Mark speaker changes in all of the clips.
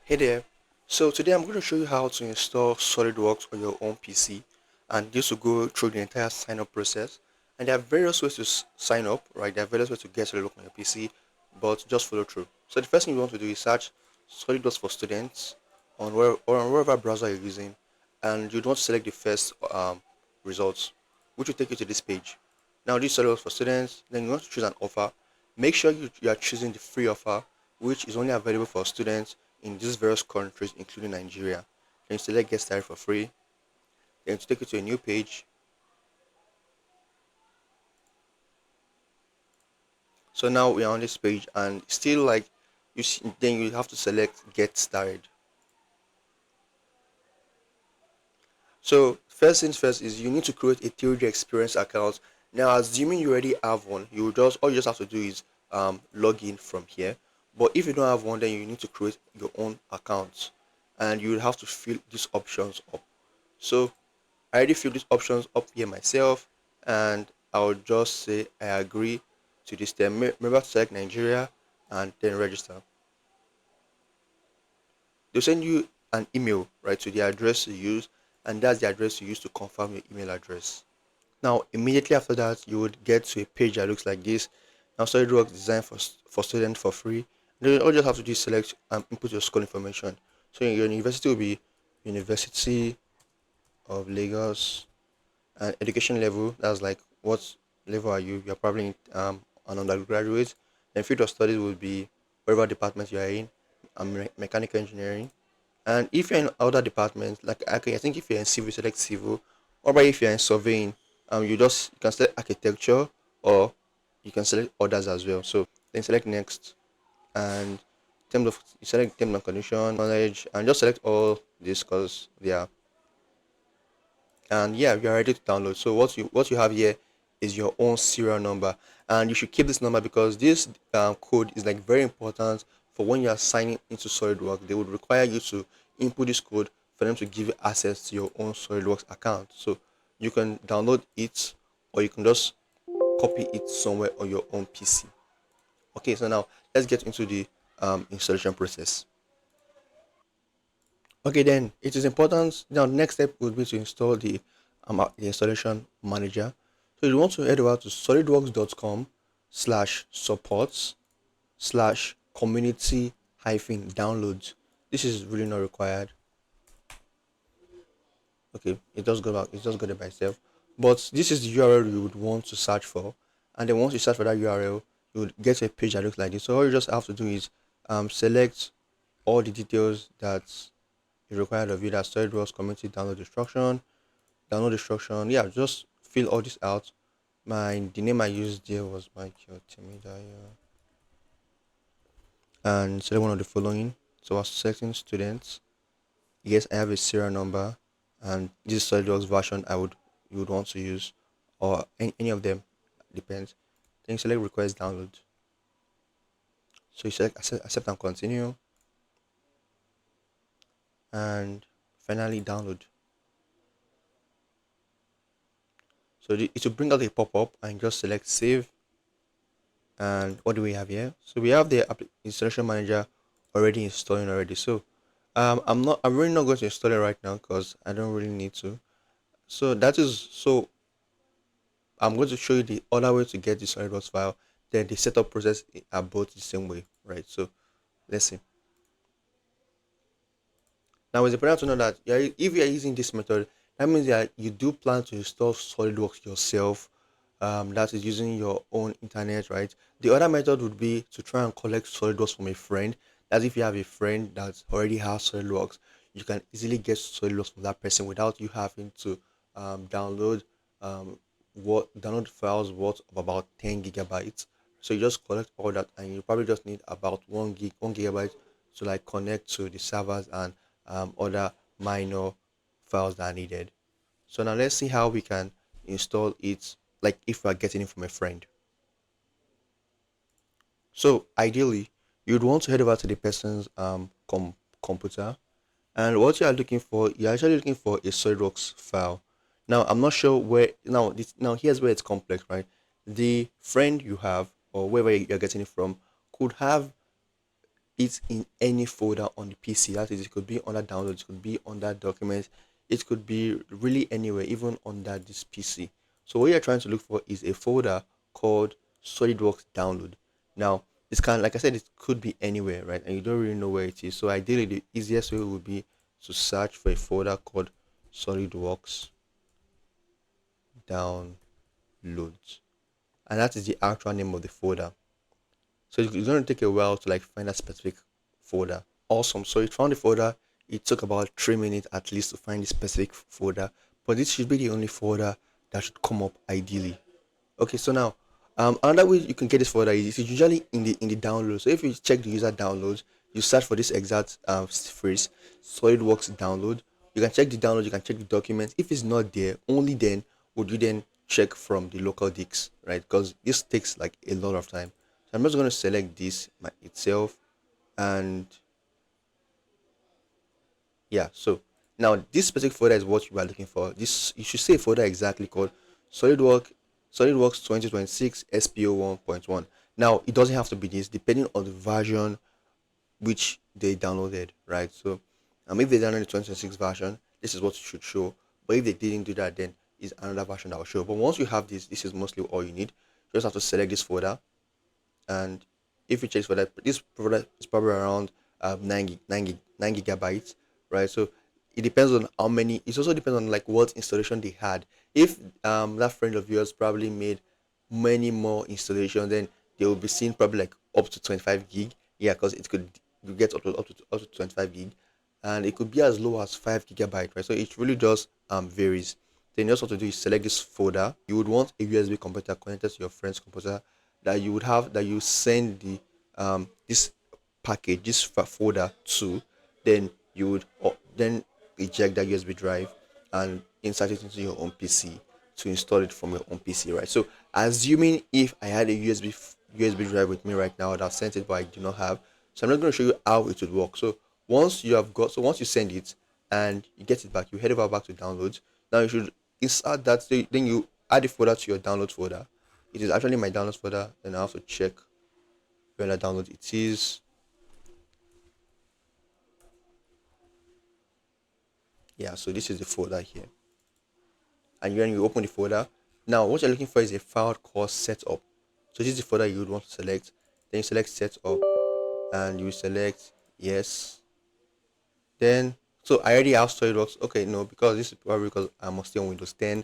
Speaker 1: Hey there. So today I'm going to show you how to install SolidWorks on your own PC, and this will go through the entire sign up process. And there are various ways to sign up, right? There are various ways to get SolidWorks on your PC, but just follow through. So the first thing you want to do is search SolidWorks for Students on where or on wherever browser you're using, and you'd want to select the first results, which will take you to this page. Now this SolidWorks for Students, then you want to choose an offer. Make sure you are choosing the free offer, which is only available for students in these various countries, including Nigeria. Then you select Get Started for free. Then to take you to a new page. So now we are on this page, and still like you see, then you have to select Get Started. So first things first is you need to create a 3D experience account. Now, assuming you already have one, you just all you just have to do is log in from here. But if you don't have one, then you need to create your own account, and you will have to fill these options up. So I already filled these options up here myself, and I'll just say I agree to this term. Remember to select Nigeria and then register. They'll send you an email, right, to the address you use, and that's the address you use to confirm your email address. Now, immediately after that, you would get to a page that looks like this. Now, SolidWorks designed for students for free. Then all you just have to do is select and input your school information. So your university will be University of Lagos, and education level. That's like what level are you? You're probably an undergraduate. Then field of studies would be whatever department you are in, mechanical engineering. And if you're in other departments, like okay, I think if you're in civil, select civil. Or about if you're in surveying, you can select architecture, or you can select others as well. So then select next, and in terms of you select terms and condition, knowledge, and just select all this because they are, and yeah, you're ready to download. So what you have here is your own serial number, and you should keep this number because this code is like very important for when you are signing into SolidWorks. They would require you to input this code for them to give you access to your own SolidWorks account. So you can download it, or you can just copy it somewhere on your own PC. Okay, so now let's get into the installation process. Okay, then it is important. Now, next step would be to install the installation manager. So you want to head over to solidworks.com slash supports slash community hyphen downloads. This is really not required. Okay, it does go back, it does go there by itself. But this is the URL you would want to search for. And then once you search for that URL, you would get a page that looks like this. So all you just have to do is select all the details that is required of you. That SolidWorks community download instruction. Yeah, just fill all this out. The name I used there was Micheal Adediran, and select one of the following. So I was selecting students. Yes, I have a serial number, and this is SolidWorks version you would want to use, or any of them, depends. Then you select request download. So you select accept and continue, and finally download. So it will bring out a pop up, and just select save. And what do we have here? So we have the installation manager already installing already. So I'm really not going to install it right now because I don't really need to. So I'm going to show you the other way to get the SolidWorks file. Then the setup process are both the same way, right? So let's see. Now it's important to know that if you are using this method, that means that you do plan to install SolidWorks yourself. That is using your own internet, right? The other method would be to try and collect SolidWorks from a friend. That's if you have a friend that already has SolidWorks, you can easily get SolidWorks from that person without you having to download download files worth of about 10 gigabytes. So you just collect all that, and you probably just need about 1 gigabyte to like connect to the servers and other minor files that are needed. So now let's see how we can install it, like if we are getting it from a friend. So ideally, you'd want to head over to the person's computer, and what you are looking for, you're actually looking for a SolidWorks file. Now I'm not sure where. Now here's where it's complex, right? The friend you have, or wherever you're getting it from, could have it in any folder on the PC. That is, it could be under downloads, it could be under documents, it could be really anywhere, even under this PC. So what you're trying to look for is a folder called SolidWorks Download. Now, it's kind of like I said, it could be anywhere, right? And you don't really know where it is. So ideally, the easiest way would be to search for a folder called SolidWorks Downloads, and that is the actual name of the folder. So it's going to take a while to like find a specific folder. Awesome. So it found the folder. It took about 3 minutes at least to find the specific folder, but this should be the only folder that should come up ideally. Okay, so now another way you can get this folder is it's usually in the download. So if you check the user downloads, you search for this exact phrase, SolidWorks download. You can check the download, you can check the documents. If it's not there, only then would you then check from the local disks, right? Because this takes like a lot of time. So I'm just going to select this itself, and yeah, so now this specific folder is what you are looking for. This, you should say a folder exactly called SolidWorks 2026 SPO 1.1. Now it doesn't have to be this, depending on the version which they downloaded, right? So if they downloaded the 2026 version, this is what it should show. But if they didn't do that, then is another version that will show. But once you have this, this is mostly all you need. You just have to select this folder, and if you check for that, this folder is probably around 9 gigabytes, right? So it depends on how many. It also depends on like what installation they had. If that friend of yours probably made many more installations, then they will be seeing probably like up to 25 gig. Yeah, because it could, you get up to 25 gig, and it could be as low as 5 gigabyte, right? So it really just varies. Then you also have to do is select this folder. You would want a USB computer connected to your friend's computer, that you would have, that you send the this package, this folder to. Then you would then eject that USB drive and insert it into your own PC to install it from your own PC, right? So assuming if I had a USB drive with me right now, I'd have sent it, but I do not have. So I'm not going to show you how it would work. So once you send it and you get it back, you head over back to downloads. Now you should insert that. So then you add the folder to your downloads folder. It is actually my downloads folder. Then I have to check where I download it is. Yeah, so this is the folder here. And when you open the folder, now what you're looking for is a file called setup. So this is the folder you would want to select. Then you select setup, and you select yes. Then, so I already have SolidWorks. Okay, no, because this is probably because I'm still on Windows 10.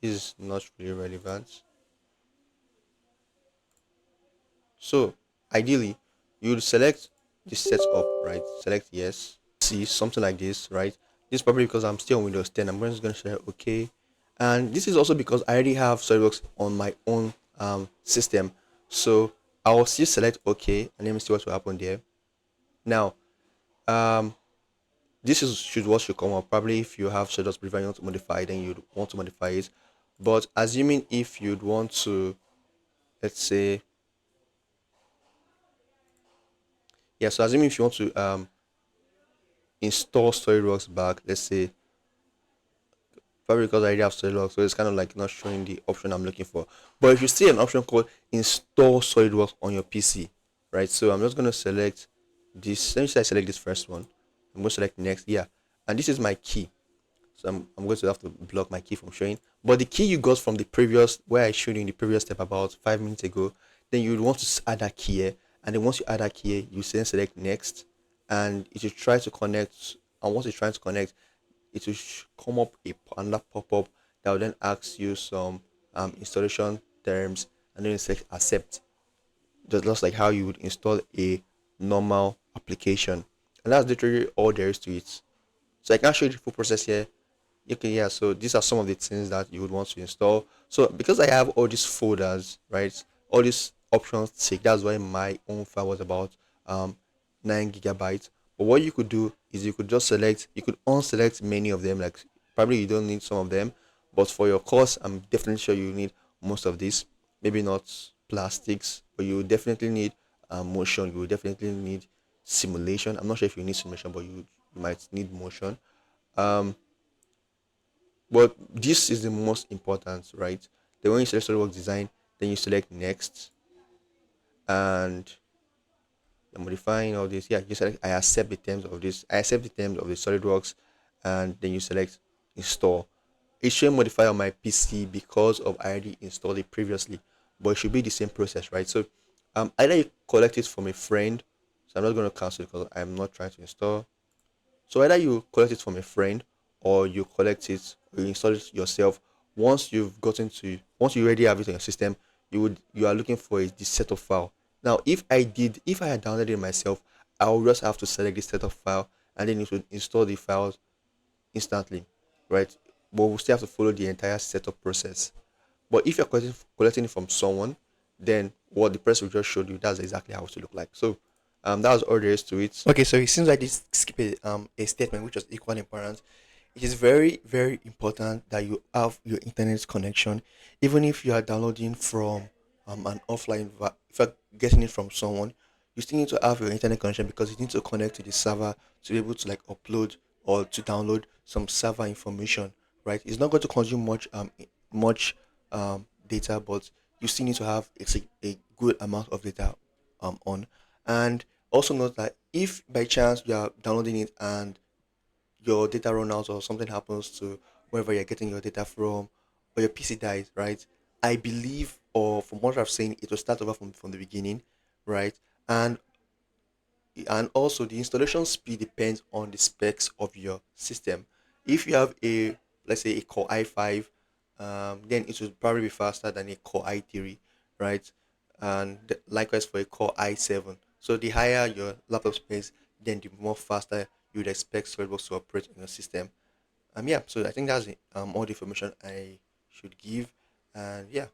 Speaker 1: This is not really relevant. So ideally, you would select the setup, right? Select yes. See something like this, right? This is probably because I'm still on Windows 10. I'm just going to select OK. And this is also because I already have SolidWorks on my own system. So I will still select OK, and let me see what will happen there. Now, this is what should come up. Probably if you have SolidWorks prefer you want to modify, then you'd want to modify it. But assuming if you'd want to, let's say, yeah, so assuming if you want to install SolidWorks back, let's say, probably because I already have SolidWorks, so it's kind of like not showing the option I'm looking for. But if you see an option called install SolidWorks on your PC, right? So I'm just going to select this. Let me say I select this first one. I'm going to select next. Yeah. And this is my key. So I'm going to have to block my key from showing. But the key you got from the previous, where I showed you in the previous step about 5 minutes ago, then you would want to add that key here. And then once you add that key here, you then select next. And it will try to connect. And once it's trying to connect, it will come up another pop-up that will then ask you some installation terms, and then you select accept, just like how you would install a normal application. And that's literally all there is to it. So I can show you the full process here. Okay, yeah, so these are some of the things that you would want to install. So because I have all these folders, right, all these options tick, that's why my own file was about 9 gigabytes. But what you could do is you could just select, you could unselect many of them, like probably you don't need some of them, but for your course I'm definitely sure you need most of these. Maybe not plastics, but you definitely need motion, you will definitely need simulation. I'm not sure if you need simulation, but you might need motion. um but this is the most important, right? Then when you select SolidWorks design, then you select next, and modifying all this. Yeah, you select I accept the terms of this. I accept the terms of the SolidWorks, and then you select install. It should modify on my PC because of I already installed it previously, but it should be the same process, right? So, either you collect it from a friend. So I'm not going to cancel it because I'm not trying to install. So either you collect it from a friend or you collect it or you install it yourself. Once you already have it on your system, you are looking for the setup file. Now if I had downloaded it myself, I will just have to select the setup file and then it would install the files instantly, right? But we'll still have to follow the entire setup process. But if you're collecting it from someone, then what the person just showed you, that's exactly how it should look like. So that was all there is to it. Okay, so it seems like this skip a statement which was equally important. It is very, very important that you have your internet connection, even if you are downloading from an offline. If you're getting it from someone, you still need to have your internet connection because you need to connect to the server to be able to like upload or to download some server information. Right? It's not going to consume much data, but you still need to have a good amount of data on. And also note that if by chance you are downloading it and your data run out or something happens to wherever you're getting your data from or your PC dies, right? I believe, or from what I've seen, it will start over from the beginning, right? And and also the installation speed depends on the specs of your system. If you have a, let's say, a core i5, then it will probably be faster than a core i3, right? And likewise for a core i7. So the higher your laptop specs, then the more faster you would expect SolidWorks to operate in your system. Yeah, so I think that's all the information I should give. And yeah,